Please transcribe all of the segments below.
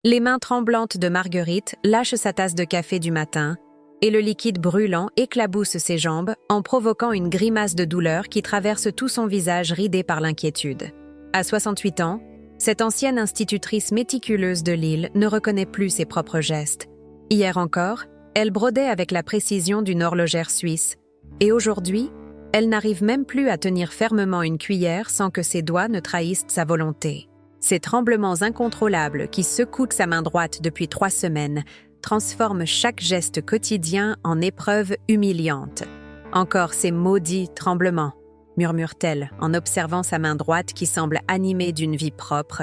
Les mains tremblantes de Marguerite lâchent sa tasse de café du matin et le liquide brûlant éclabousse ses jambes en provoquant une grimace de douleur qui traverse tout son visage ridé par l'inquiétude. À 68 ans, cette ancienne institutrice méticuleuse de Lille ne reconnaît plus ses propres gestes. Hier encore, elle brodait avec la précision d'une horlogère suisse. Et aujourd'hui, elle n'arrive même plus à tenir fermement une cuillère sans que ses doigts ne trahissent sa volonté. Ces tremblements incontrôlables qui secouent sa main droite depuis 3 semaines transforment chaque geste quotidien en épreuve humiliante. Encore ces maudits tremblements, murmure-t-elle en observant sa main droite qui semble animée d'une vie propre,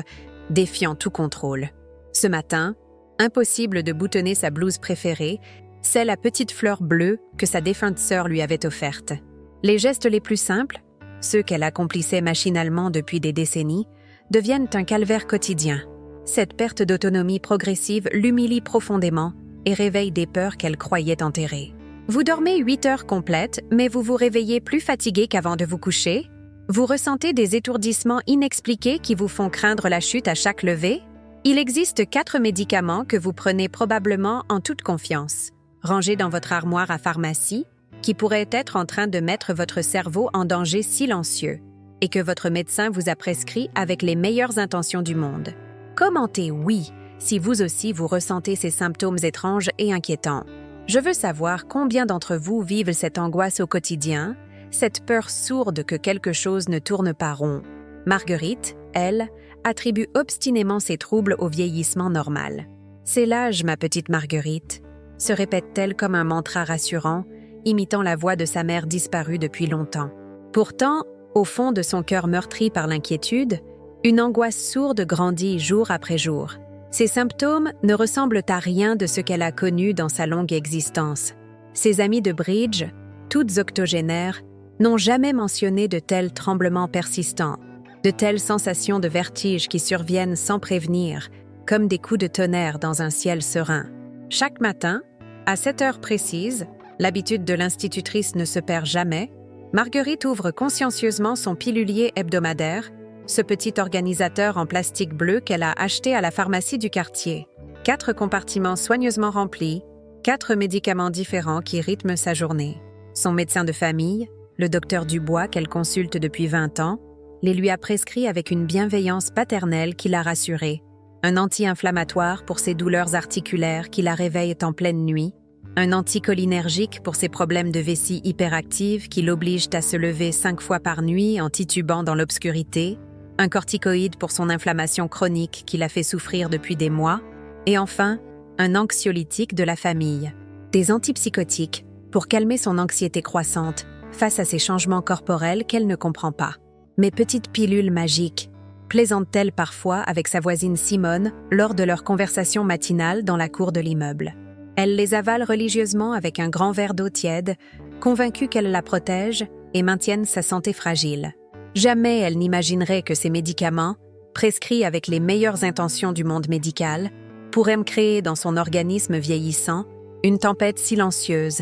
défiant tout contrôle. Ce matin, impossible de boutonner sa blouse préférée, c'est la petite fleur bleue que sa défunte sœur lui avait offerte. Les gestes les plus simples, ceux qu'elle accomplissait machinalement depuis des décennies, deviennent un calvaire quotidien. Cette perte d'autonomie progressive l'humilie profondément et réveille des peurs qu'elle croyait enterrées. Vous dormez 8 heures complètes, mais vous vous réveillez plus fatigué qu'avant de vous coucher? Vous ressentez des étourdissements inexpliqués qui vous font craindre la chute à chaque levée? Il existe 4 médicaments que vous prenez probablement en toute confiance, rangés dans votre armoire à pharmacie, qui pourraient être en train de mettre votre cerveau en danger silencieux et que votre médecin vous a prescrit avec les meilleures intentions du monde. Commentez oui si vous aussi vous ressentez ces symptômes étranges et inquiétants. Je veux savoir combien d'entre vous vivent cette angoisse au quotidien, cette peur sourde que quelque chose ne tourne pas rond. Marguerite, elle, attribue obstinément ses troubles au vieillissement normal. « C'est l'âge, ma petite Marguerite », se répète-t-elle comme un mantra rassurant, imitant la voix de sa mère disparue depuis longtemps. Pourtant, au fond de son cœur meurtri par l'inquiétude, une angoisse sourde grandit jour après jour. Ses symptômes ne ressemblent à rien de ce qu'elle a connu dans sa longue existence. Ses amies de bridge, toutes octogénaires, n'ont jamais mentionné de tels tremblements persistants, de telles sensations de vertige qui surviennent sans prévenir, comme des coups de tonnerre dans un ciel serein. Chaque matin, à 7 heures précises, l'habitude de l'institutrice ne se perd jamais, Marguerite ouvre consciencieusement son pilulier hebdomadaire, ce petit organisateur en plastique bleu qu'elle a acheté à la pharmacie du quartier. 4 compartiments soigneusement remplis, 4 médicaments différents qui rythment sa journée. Son médecin de famille, le docteur Dubois qu'elle consulte depuis 20 ans, les lui a prescrits avec une bienveillance paternelle qui l'a rassurée. Un anti-inflammatoire pour ses douleurs articulaires qui la réveillent en pleine nuit, un anticholinergique pour ses problèmes de vessie hyperactive qui l'obligent à se lever 5 fois par nuit en titubant dans l'obscurité, un corticoïde pour son inflammation chronique qui la fait souffrir depuis des mois, et enfin, un anxiolytique de la famille, des antipsychotiques pour calmer son anxiété croissante face à ces changements corporels qu'elle ne comprend pas. Mes petites pilules magiques, plaisante-t-elle parfois avec sa voisine Simone lors de leur conversation matinale dans la cour de l'immeuble. Elle les avale religieusement avec un grand verre d'eau tiède, convaincue qu'elle la protège et maintienne sa santé fragile. Jamais elle n'imaginerait que ces médicaments, prescrits avec les meilleures intentions du monde médical, pourraient créer dans son organisme vieillissant une tempête silencieuse,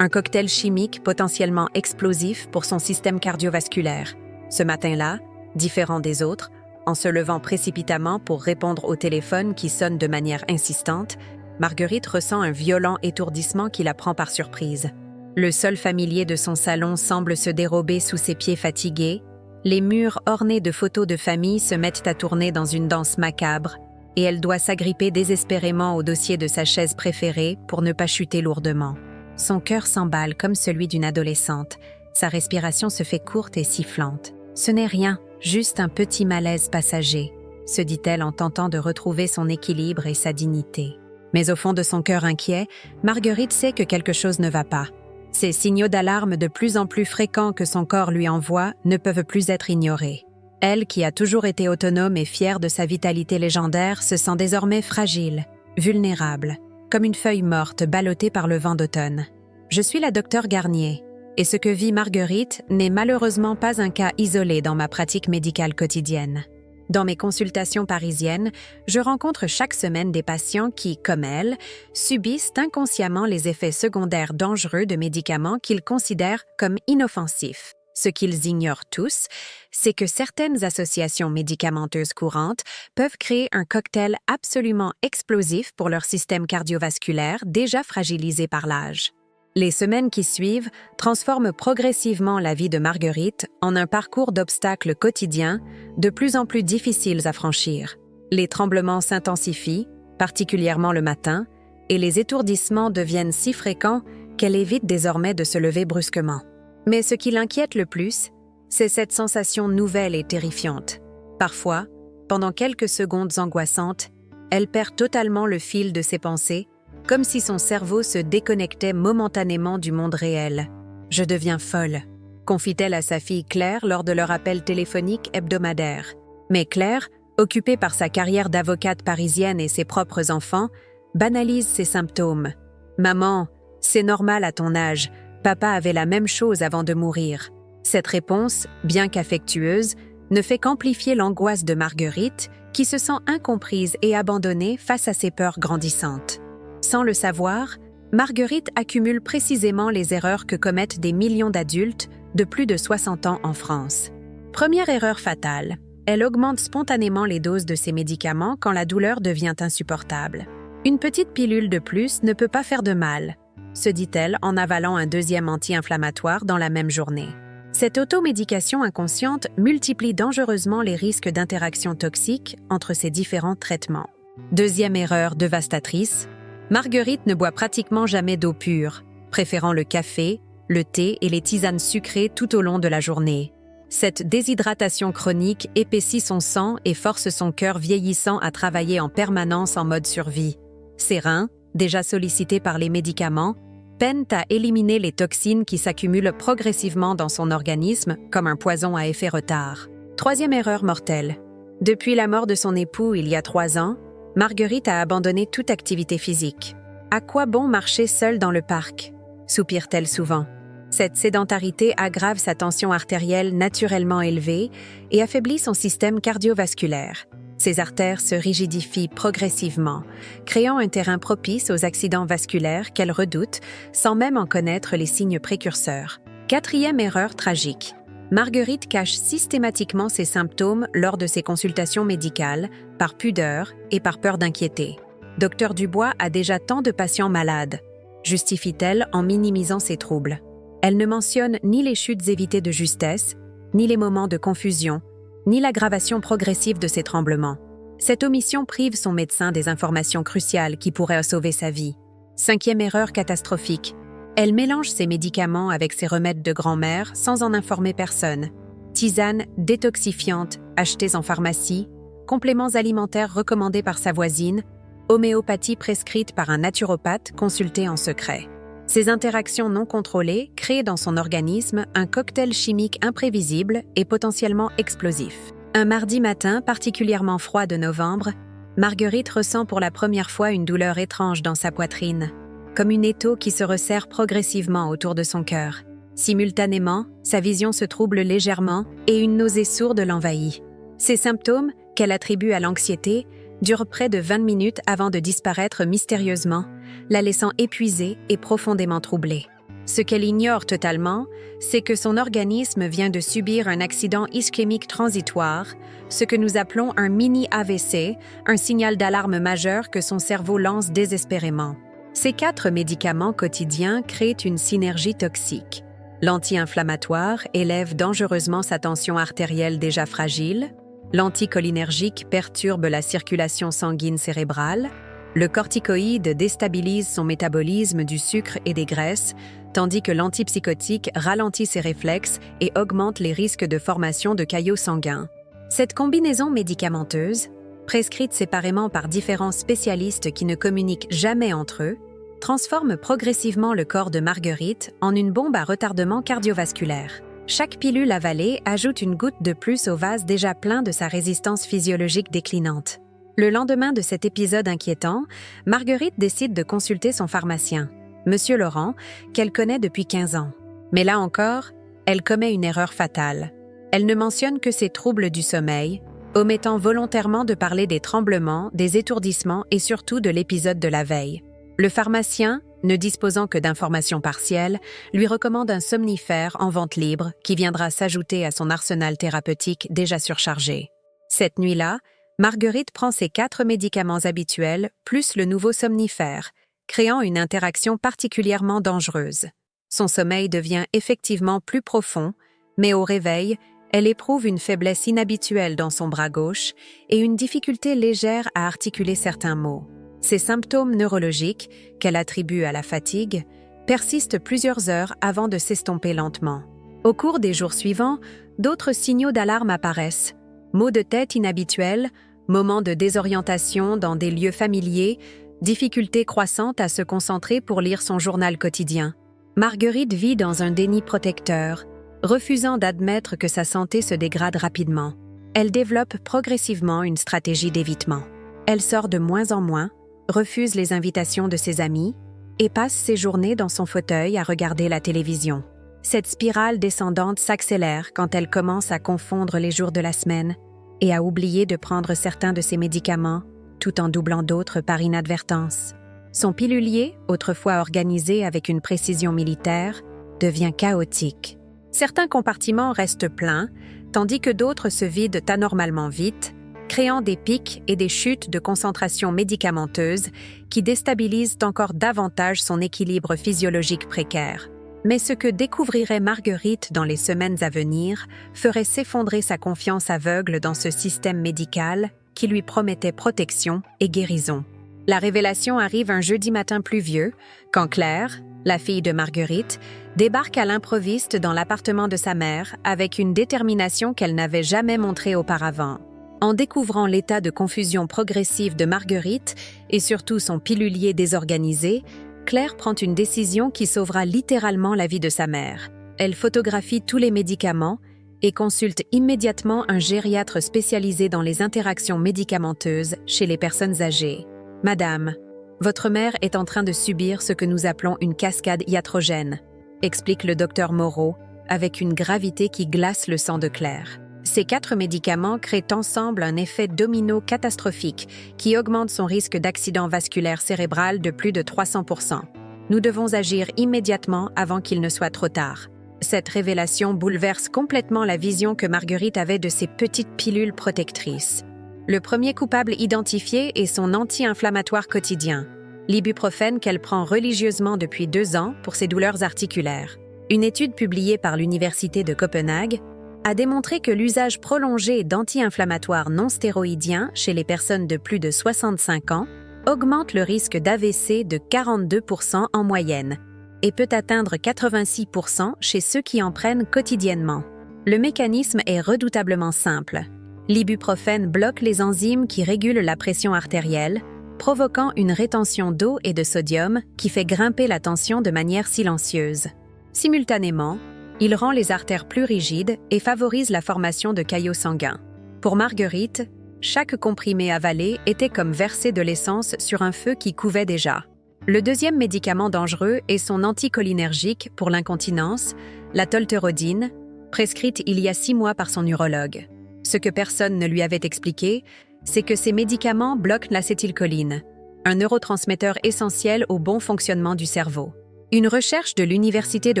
un cocktail chimique potentiellement explosif pour son système cardiovasculaire. Ce matin-là, différent des autres, en se levant précipitamment pour répondre au téléphone qui sonne de manière insistante, Marguerite ressent un violent étourdissement qui la prend par surprise. Le sol familier de son salon semble se dérober sous ses pieds fatigués, les murs ornés de photos de famille se mettent à tourner dans une danse macabre, et elle doit s'agripper désespérément au dossier de sa chaise préférée pour ne pas chuter lourdement. Son cœur s'emballe comme celui d'une adolescente, sa respiration se fait courte et sifflante. Ce n'est rien, juste un petit malaise passager, se dit-elle en tentant de retrouver son équilibre et sa dignité. Mais au fond de son cœur inquiet, Marguerite sait que quelque chose ne va pas. Ces signaux d'alarme de plus en plus fréquents que son corps lui envoie ne peuvent plus être ignorés. Elle, qui a toujours été autonome et fière de sa vitalité légendaire, se sent désormais fragile, vulnérable, comme une feuille morte ballottée par le vent d'automne. Je suis la docteure Garnier, et ce que vit Marguerite n'est malheureusement pas un cas isolé dans ma pratique médicale quotidienne. Dans mes consultations parisiennes, je rencontre chaque semaine des patients qui, comme elle, subissent inconsciemment les effets secondaires dangereux de médicaments qu'ils considèrent comme inoffensifs. Ce qu'ils ignorent tous, c'est que certaines associations médicamenteuses courantes peuvent créer un cocktail absolument explosif pour leur système cardiovasculaire déjà fragilisé par l'âge. Les semaines qui suivent transforment progressivement la vie de Marguerite en un parcours d'obstacles quotidiens de plus en plus difficiles à franchir. Les tremblements s'intensifient, particulièrement le matin, et les étourdissements deviennent si fréquents qu'elle évite désormais de se lever brusquement. Mais ce qui l'inquiète le plus, c'est cette sensation nouvelle et terrifiante. Parfois, pendant quelques secondes angoissantes, elle perd totalement le fil de ses pensées, comme si son cerveau se déconnectait momentanément du monde réel. « Je deviens folle », confie-t-elle à sa fille Claire lors de leur appel téléphonique hebdomadaire. Mais Claire, occupée par sa carrière d'avocate parisienne et ses propres enfants, banalise ses symptômes. « Maman, c'est normal à ton âge, papa avait la même chose avant de mourir. » Cette réponse, bien qu'affectueuse, ne fait qu'amplifier l'angoisse de Marguerite, qui se sent incomprise et abandonnée face à ses peurs grandissantes. Sans le savoir, Marguerite accumule précisément les erreurs que commettent des millions d'adultes de plus de 60 ans en France. Première erreur fatale, elle augmente spontanément les doses de ses médicaments quand la douleur devient insupportable. Une petite pilule de plus ne peut pas faire de mal, se dit-elle en avalant un deuxième anti-inflammatoire dans la même journée. Cette automédication inconsciente multiplie dangereusement les risques d'interactions toxiques entre ces différents traitements. Deuxième erreur dévastatrice, Marguerite ne boit pratiquement jamais d'eau pure, préférant le café, le thé et les tisanes sucrées tout au long de la journée. Cette déshydratation chronique épaissit son sang et force son cœur vieillissant à travailler en permanence en mode survie. Ses reins, déjà sollicités par les médicaments, peinent à éliminer les toxines qui s'accumulent progressivement dans son organisme comme un poison à effet retard. Troisième erreur mortelle. Depuis la mort de son époux il y a 3 ans, Marguerite a abandonné toute activité physique. « À quoi bon marcher seule dans le parc ?» soupire-t-elle souvent. Cette sédentarité aggrave sa tension artérielle naturellement élevée et affaiblit son système cardiovasculaire. Ses artères se rigidifient progressivement, créant un terrain propice aux accidents vasculaires qu'elle redoute sans même en connaître les signes précurseurs. Quatrième erreur tragique. Marguerite cache systématiquement ses symptômes lors de ses consultations médicales, par pudeur et par peur d'inquiéter. Dr Dubois a déjà tant de patients malades, justifie-t-elle en minimisant ses troubles. Elle ne mentionne ni les chutes évitées de justesse, ni les moments de confusion, ni l'aggravation progressive de ses tremblements. Cette omission prive son médecin des informations cruciales qui pourraient sauver sa vie. Cinquième erreur catastrophique. Elle mélange ses médicaments avec ses remèdes de grand-mère sans en informer personne. Tisanes détoxifiantes achetées en pharmacie, compléments alimentaires recommandés par sa voisine, homéopathie prescrite par un naturopathe consulté en secret. Ces interactions non contrôlées créent dans son organisme un cocktail chimique imprévisible et potentiellement explosif. Un mardi matin particulièrement froid de novembre, Marguerite ressent pour la première fois une douleur étrange dans sa poitrine, comme une étau qui se resserre progressivement autour de son cœur. Simultanément, sa vision se trouble légèrement et une nausée sourde l'envahit. Ces symptômes, qu'elle attribue à l'anxiété, durent près de 20 minutes avant de disparaître mystérieusement, la laissant épuisée et profondément troublée. Ce qu'elle ignore totalement, c'est que son organisme vient de subir un accident ischémique transitoire, ce que nous appelons un mini-AVC, un signal d'alarme majeur que son cerveau lance désespérément. Ces 4 médicaments quotidiens créent une synergie toxique. L'anti-inflammatoire élève dangereusement sa tension artérielle déjà fragile, l'anticholinergique perturbe la circulation sanguine cérébrale, le corticoïde déstabilise son métabolisme du sucre et des graisses, tandis que l'antipsychotique ralentit ses réflexes et augmente les risques de formation de caillots sanguins. Cette combinaison médicamenteuse, prescrite séparément par différents spécialistes qui ne communiquent jamais entre eux, transforme progressivement le corps de Marguerite en une bombe à retardement cardiovasculaire. Chaque pilule avalée ajoute une goutte de plus au vase déjà plein de sa résistance physiologique déclinante. Le lendemain de cet épisode inquiétant, Marguerite décide de consulter son pharmacien, Monsieur Laurent, qu'elle connaît depuis 15 ans. Mais là encore, elle commet une erreur fatale. Elle ne mentionne que ses troubles du sommeil, omettant volontairement de parler des tremblements, des étourdissements et surtout de l'épisode de la veille. Le pharmacien, ne disposant que d'informations partielles, lui recommande un somnifère en vente libre qui viendra s'ajouter à son arsenal thérapeutique déjà surchargé. Cette nuit-là, Marguerite prend ses 4 médicaments habituels plus le nouveau somnifère, créant une interaction particulièrement dangereuse. Son sommeil devient effectivement plus profond, mais au réveil, elle éprouve une faiblesse inhabituelle dans son bras gauche et une difficulté légère à articuler certains mots. Ces symptômes neurologiques, qu'elle attribue à la fatigue, persistent plusieurs heures avant de s'estomper lentement. Au cours des jours suivants, d'autres signaux d'alarme apparaissent. Maux de tête inhabituels, moments de désorientation dans des lieux familiers, difficultés croissantes à se concentrer pour lire son journal quotidien. Marguerite vit dans un déni protecteur, refusant d'admettre que sa santé se dégrade rapidement. Elle développe progressivement une stratégie d'évitement. Elle sort de moins en moins, refuse les invitations de ses amis et passe ses journées dans son fauteuil à regarder la télévision. Cette spirale descendante s'accélère quand elle commence à confondre les jours de la semaine et à oublier de prendre certains de ses médicaments, tout en doublant d'autres par inadvertance. Son pilulier, autrefois organisé avec une précision militaire, devient chaotique. Certains compartiments restent pleins, tandis que d'autres se vident anormalement vite, créant des pics et des chutes de concentration médicamenteuse qui déstabilisent encore davantage son équilibre physiologique précaire. Mais ce que découvrirait Marguerite dans les semaines à venir ferait s'effondrer sa confiance aveugle dans ce système médical qui lui promettait protection et guérison. La révélation arrive un jeudi matin pluvieux, quand Claire, la fille de Marguerite, débarque à l'improviste dans l'appartement de sa mère avec une détermination qu'elle n'avait jamais montrée auparavant. En découvrant l'état de confusion progressive de Marguerite et surtout son pilulier désorganisé, Claire prend une décision qui sauvera littéralement la vie de sa mère. Elle photographie tous les médicaments et consulte immédiatement un gériatre spécialisé dans les interactions médicamenteuses chez les personnes âgées. « Madame, votre mère est en train de subir ce que nous appelons une cascade iatrogène », explique le docteur Moreau avec une gravité qui glace le sang de Claire. Ces 4 médicaments créent ensemble un effet domino catastrophique qui augmente son risque d'accident vasculaire cérébral de plus de 300%. Nous devons agir immédiatement avant qu'il ne soit trop tard. Cette révélation bouleverse complètement la vision que Marguerite avait de ces petites pilules protectrices. Le premier coupable identifié est son anti-inflammatoire quotidien, l'ibuprofène qu'elle prend religieusement depuis 2 ans pour ses douleurs articulaires. Une étude publiée par l'Université de Copenhague a démontré que l'usage prolongé d'anti-inflammatoires non stéroïdiens chez les personnes de plus de 65 ans augmente le risque d'AVC de 42% en moyenne et peut atteindre 86% chez ceux qui en prennent quotidiennement. Le mécanisme est redoutablement simple. L'ibuprofène bloque les enzymes qui régulent la pression artérielle, provoquant une rétention d'eau et de sodium qui fait grimper la tension de manière silencieuse. Simultanément, il rend les artères plus rigides et favorise la formation de caillots sanguins. Pour Marguerite, chaque comprimé avalé était comme verser de l'essence sur un feu qui couvait déjà. Le deuxième médicament dangereux est son anticholinergique pour l'incontinence, la tolterodine, prescrite il y a 6 mois par son urologue. Ce que personne ne lui avait expliqué, c'est que ces médicaments bloquent l'acétylcholine, un neurotransmetteur essentiel au bon fonctionnement du cerveau. Une recherche de l'Université de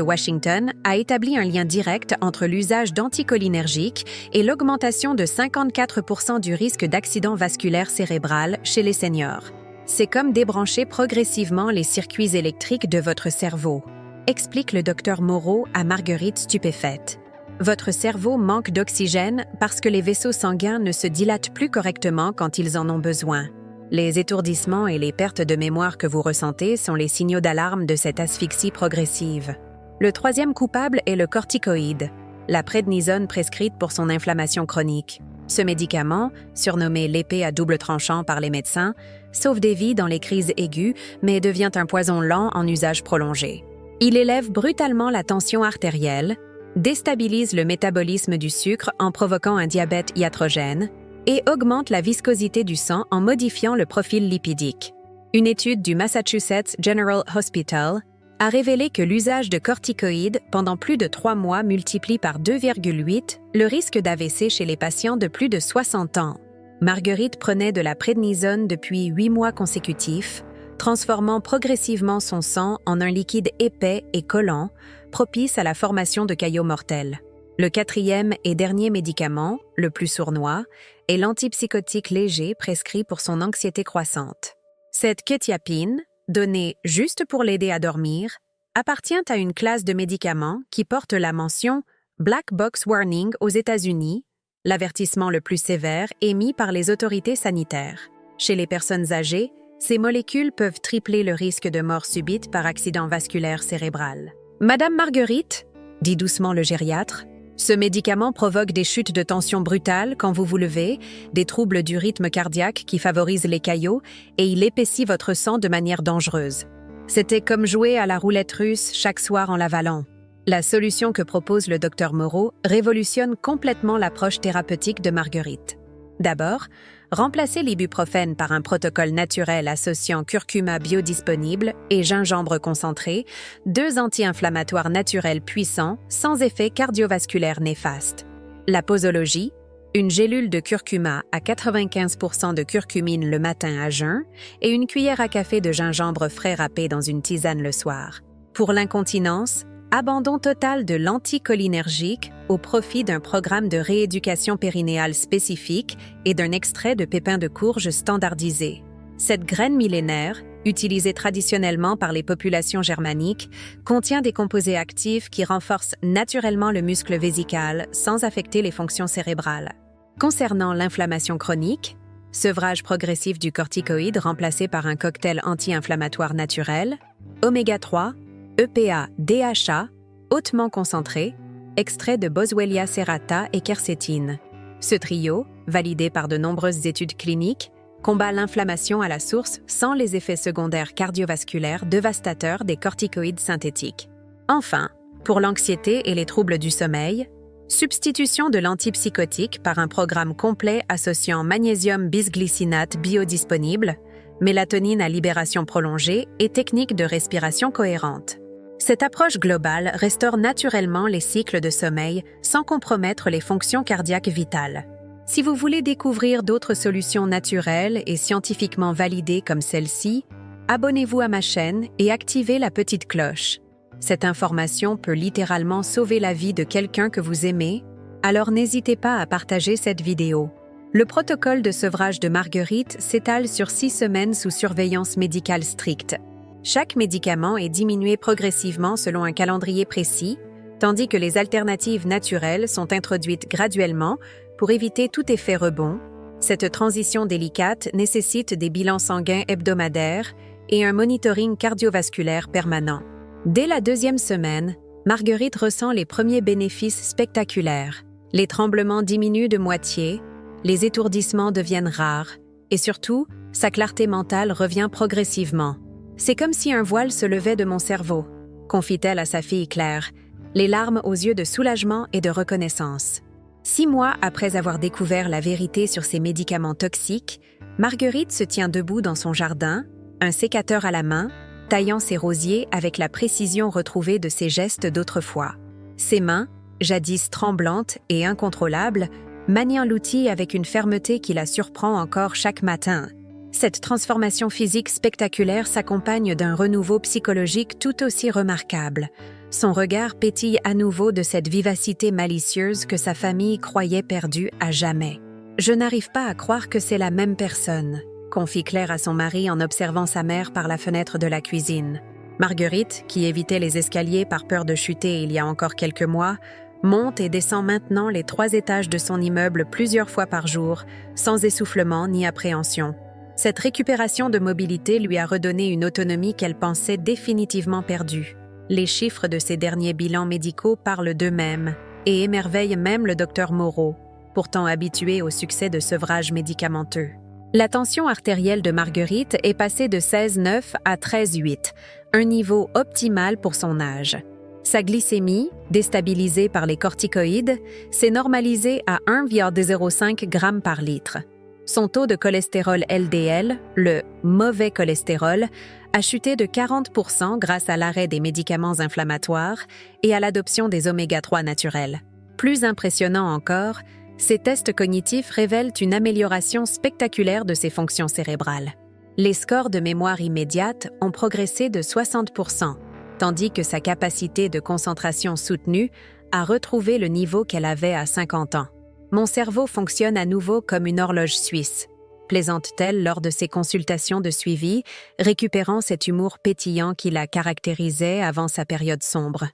Washington a établi un lien direct entre l'usage d'anticholinergiques et l'augmentation de 54% du risque d'accident vasculaire cérébral chez les seniors. C'est comme débrancher progressivement les circuits électriques de votre cerveau, explique le docteur Moreau à Marguerite stupéfaite. Votre cerveau manque d'oxygène parce que les vaisseaux sanguins ne se dilatent plus correctement quand ils en ont besoin. Les étourdissements et les pertes de mémoire que vous ressentez sont les signaux d'alarme de cette asphyxie progressive. Le troisième coupable est le corticoïde, la prednisone prescrite pour son inflammation chronique. Ce médicament, surnommé l'épée à double tranchant par les médecins, sauve des vies dans les crises aiguës, mais devient un poison lent en usage prolongé. Il élève brutalement la tension artérielle, déstabilise le métabolisme du sucre en provoquant un diabète iatrogène, et augmente la viscosité du sang en modifiant le profil lipidique. Une étude du Massachusetts General Hospital a révélé que l'usage de corticoïdes pendant plus de 3 mois multiplie par 2,8 le risque d'AVC chez les patients de plus de 60 ans. Marguerite prenait de la prednisone depuis 8 mois consécutifs, transformant progressivement son sang en un liquide épais et collant, propice à la formation de caillots mortels. Le quatrième et dernier médicament, le plus sournois, est l'antipsychotique léger prescrit pour son anxiété croissante. Cette quétiapine, donnée juste pour l'aider à dormir, appartient à une classe de médicaments qui porte la mention Black Box Warning aux États-Unis, l'avertissement le plus sévère émis par les autorités sanitaires. Chez les personnes âgées, ces molécules peuvent tripler le risque de mort subite par accident vasculaire cérébral. « Madame Marguerite », dit doucement le gériatre, « ce médicament provoque des chutes de tension brutales quand vous vous levez, des troubles du rythme cardiaque qui favorisent les caillots et il épaissit votre sang de manière dangereuse. C'était comme jouer à la roulette russe chaque soir en l'avalant. » La solution que propose le docteur Moreau révolutionne complètement l'approche thérapeutique de Marguerite. D'abord, remplacer l'ibuprofène par un protocole naturel associant curcuma biodisponible et gingembre concentré, deux anti-inflammatoires naturels puissants sans effet cardiovasculaire néfaste. La posologie, une gélule de curcuma à 95% de curcumine le matin à jeun et une cuillère à café de gingembre frais râpé dans une tisane le soir. Pour l'incontinence, abandon total de l'anticholinergique au profit d'un programme de rééducation périnéale spécifique et d'un extrait de pépins de courge standardisé. Cette graine millénaire, utilisée traditionnellement par les populations germaniques, contient des composés actifs qui renforcent naturellement le muscle vésical sans affecter les fonctions cérébrales. Concernant l'inflammation chronique, sevrage progressif du corticoïde remplacé par un cocktail anti-inflammatoire naturel, oméga 3, EPA, DHA, hautement concentré, extrait de Boswellia serrata et quercétine. Ce trio, validé par de nombreuses études cliniques, combat l'inflammation à la source sans les effets secondaires cardiovasculaires dévastateurs des corticoïdes synthétiques. Enfin, pour l'anxiété et les troubles du sommeil, substitution de l'antipsychotique par un programme complet associant magnésium bisglycinate biodisponible, mélatonine à libération prolongée et techniques de respiration cohérente. Cette approche globale restaure naturellement les cycles de sommeil sans compromettre les fonctions cardiaques vitales. Si vous voulez découvrir d'autres solutions naturelles et scientifiquement validées comme celle-ci, abonnez-vous à ma chaîne et activez la petite cloche. Cette information peut littéralement sauver la vie de quelqu'un que vous aimez, alors n'hésitez pas à partager cette vidéo. Le protocole de sevrage de Marguerite s'étale sur 6 semaines sous surveillance médicale stricte. Chaque médicament est diminué progressivement selon un calendrier précis, tandis que les alternatives naturelles sont introduites graduellement pour éviter tout effet rebond. Cette transition délicate nécessite des bilans sanguins hebdomadaires et un monitoring cardiovasculaire permanent. Dès la 2e semaine, Marguerite ressent les premiers bénéfices spectaculaires. Les tremblements diminuent de moitié, les étourdissements deviennent rares, et surtout, sa clarté mentale revient progressivement. « C'est comme si un voile se levait de mon cerveau », confie-t-elle à sa fille Claire, les larmes aux yeux de soulagement et de reconnaissance. 6 mois après avoir découvert la vérité sur ces médicaments toxiques, Marguerite se tient debout dans son jardin, un sécateur à la main, taillant ses rosiers avec la précision retrouvée de ses gestes d'autrefois. Ses mains, jadis tremblantes et incontrôlables, maniant l'outil avec une fermeté qui la surprend encore chaque matin. Cette transformation physique spectaculaire s'accompagne d'un renouveau psychologique tout aussi remarquable. Son regard pétille à nouveau de cette vivacité malicieuse que sa famille croyait perdue à jamais. « Je n'arrive pas à croire que c'est la même personne », confie Claire à son mari en observant sa mère par la fenêtre de la cuisine. Marguerite, qui évitait les escaliers par peur de chuter il y a encore quelques mois, monte et descend maintenant les 3 étages de son immeuble plusieurs fois par jour, sans essoufflement ni appréhension. Cette récupération de mobilité lui a redonné une autonomie qu'elle pensait définitivement perdue. Les chiffres de ses derniers bilans médicaux parlent d'eux-mêmes et émerveillent même le docteur Moreau, pourtant habitué au succès de sevrage médicamenteux. La tension artérielle de Marguerite est passée de 16,9 à 13,8, un niveau optimal pour son âge. Sa glycémie, déstabilisée par les corticoïdes, s'est normalisée à 1,05 g par litre. Son taux de cholestérol LDL, le mauvais cholestérol, a chuté de 40% grâce à l'arrêt des médicaments inflammatoires et à l'adoption des oméga 3 naturels. Plus impressionnant encore, ces tests cognitifs révèlent une amélioration spectaculaire de ses fonctions cérébrales. Les scores de mémoire immédiate ont progressé de 60%, tandis que sa capacité de concentration soutenue a retrouvé le niveau qu'elle avait à 50 ans. Mon cerveau fonctionne à nouveau comme une horloge suisse, plaisante-t-elle lors de ses consultations de suivi, récupérant cet humour pétillant qui la caractérisait avant sa période sombre.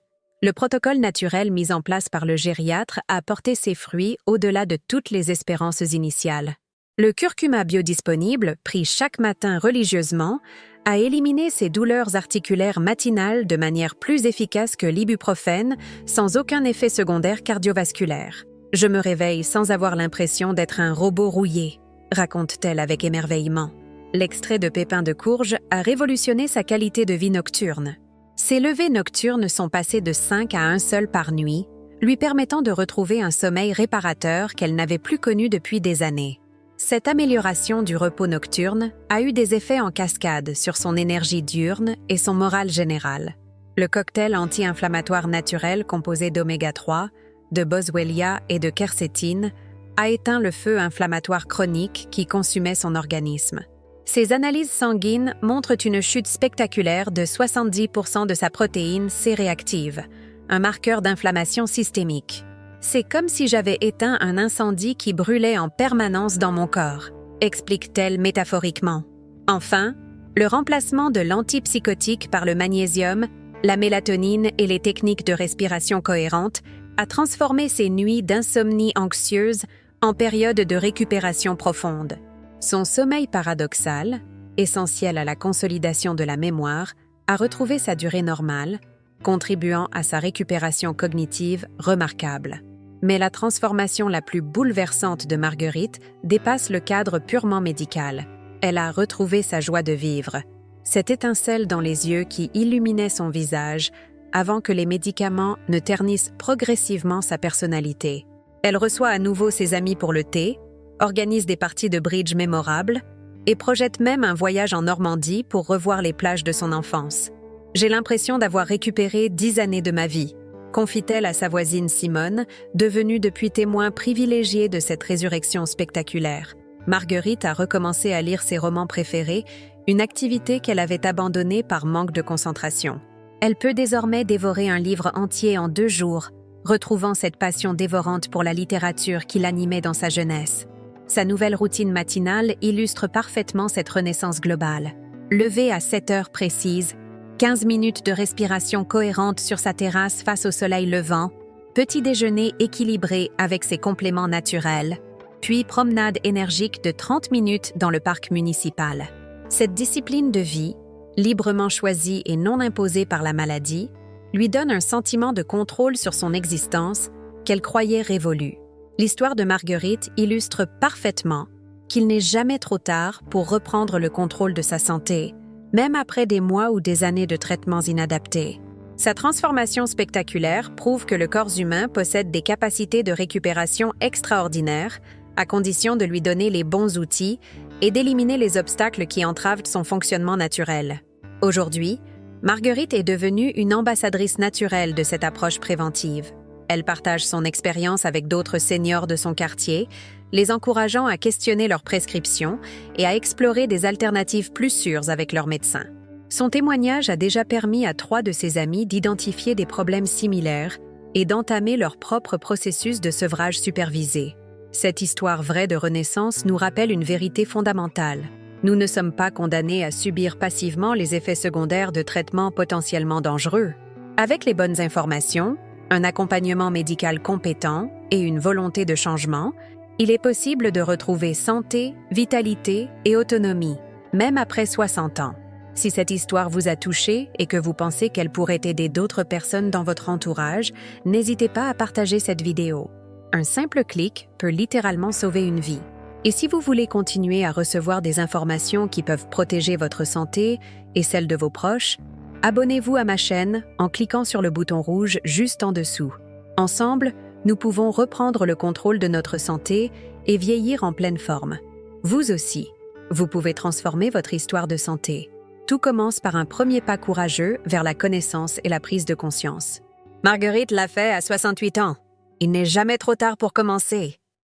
Le protocole naturel mis en place par le gériatre a porté ses fruits au-delà de toutes les espérances initiales. Le curcuma biodisponible, pris chaque matin religieusement, a éliminé ses douleurs articulaires matinales de manière plus efficace que l'ibuprofène, sans aucun effet secondaire cardiovasculaire. Je me réveille sans avoir l'impression d'être un robot rouillé, raconte-t-elle avec émerveillement. L'extrait de pépins de courge a révolutionné sa qualité de vie nocturne. Ses levées nocturnes sont passées de 5 à 1 seul par nuit, lui permettant de retrouver un sommeil réparateur qu'elle n'avait plus connu depuis des années. Cette amélioration du repos nocturne a eu des effets en cascade sur son énergie diurne et son moral général. Le cocktail anti-inflammatoire naturel composé d'oméga 3, de boswellia et de quercétine a éteint le feu inflammatoire chronique qui consumait son organisme. Ses analyses sanguines montrent une chute spectaculaire de 70% de sa protéine C-réactive, un marqueur d'inflammation systémique. C'est comme si j'avais éteint un incendie qui brûlait en permanence dans mon corps, explique-t-elle métaphoriquement. Enfin, le remplacement de l'antipsychotique par le magnésium, la mélatonine et les techniques de respiration cohérente a transformé ses nuits d'insomnie anxieuse en périodes de récupération profonde. Son sommeil paradoxal, essentiel à la consolidation de la mémoire, a retrouvé sa durée normale, contribuant à sa récupération cognitive remarquable. Mais la transformation la plus bouleversante de Marguerite dépasse le cadre purement médical. Elle a retrouvé sa joie de vivre, cette étincelle dans les yeux qui illuminait son visage avant que les médicaments ne ternissent progressivement sa personnalité. Elle reçoit à nouveau ses amis pour le thé, organise des parties de bridge mémorables et projette même un voyage en Normandie pour revoir les plages de son enfance. « J'ai l'impression d'avoir récupéré 10 années de ma vie », confie-t-elle à sa voisine Simone, devenue depuis témoin privilégié de cette résurrection spectaculaire. Marguerite a recommencé à lire ses romans préférés, une activité qu'elle avait abandonnée par manque de concentration. Elle peut désormais dévorer un livre entier en 2 jours, retrouvant cette passion dévorante pour la littérature qui l'animait dans sa jeunesse. Sa nouvelle routine matinale illustre parfaitement cette renaissance globale. Levée à 7 heures précises, 15 minutes de respiration cohérente sur sa terrasse face au soleil levant, petit déjeuner équilibré avec ses compléments naturels, puis promenade énergique de 30 minutes dans le parc municipal. Cette discipline de vie, librement choisie et non imposée par la maladie, lui donne un sentiment de contrôle sur son existence qu'elle croyait révolue. L'histoire de Marguerite illustre parfaitement qu'il n'est jamais trop tard pour reprendre le contrôle de sa santé, même après des mois ou des années de traitements inadaptés. Sa transformation spectaculaire prouve que le corps humain possède des capacités de récupération extraordinaires, à condition de lui donner les bons outils et d'éliminer les obstacles qui entravent son fonctionnement naturel. Aujourd'hui, Marguerite est devenue une ambassadrice naturelle de cette approche préventive. Elle partage son expérience avec d'autres seniors de son quartier, les encourageant à questionner leurs prescriptions et à explorer des alternatives plus sûres avec leurs médecins. Son témoignage a déjà permis à 3 de ses amis d'identifier des problèmes similaires et d'entamer leur propre processus de sevrage supervisé. Cette histoire vraie de renaissance nous rappelle une vérité fondamentale. Nous ne sommes pas condamnés à subir passivement les effets secondaires de traitements potentiellement dangereux. Avec les bonnes informations, un accompagnement médical compétent et une volonté de changement, il est possible de retrouver santé, vitalité et autonomie, même après 60 ans. Si cette histoire vous a touché et que vous pensez qu'elle pourrait aider d'autres personnes dans votre entourage, n'hésitez pas à partager cette vidéo. Un simple clic peut littéralement sauver une vie. Et si vous voulez continuer à recevoir des informations qui peuvent protéger votre santé et celle de vos proches, abonnez-vous à ma chaîne en cliquant sur le bouton rouge juste en dessous. Ensemble, nous pouvons reprendre le contrôle de notre santé et vieillir en pleine forme. Vous aussi, vous pouvez transformer votre histoire de santé. Tout commence par un premier pas courageux vers la connaissance et la prise de conscience. Marguerite l'a fait à 68 ans. Il n'est jamais trop tard pour commencer.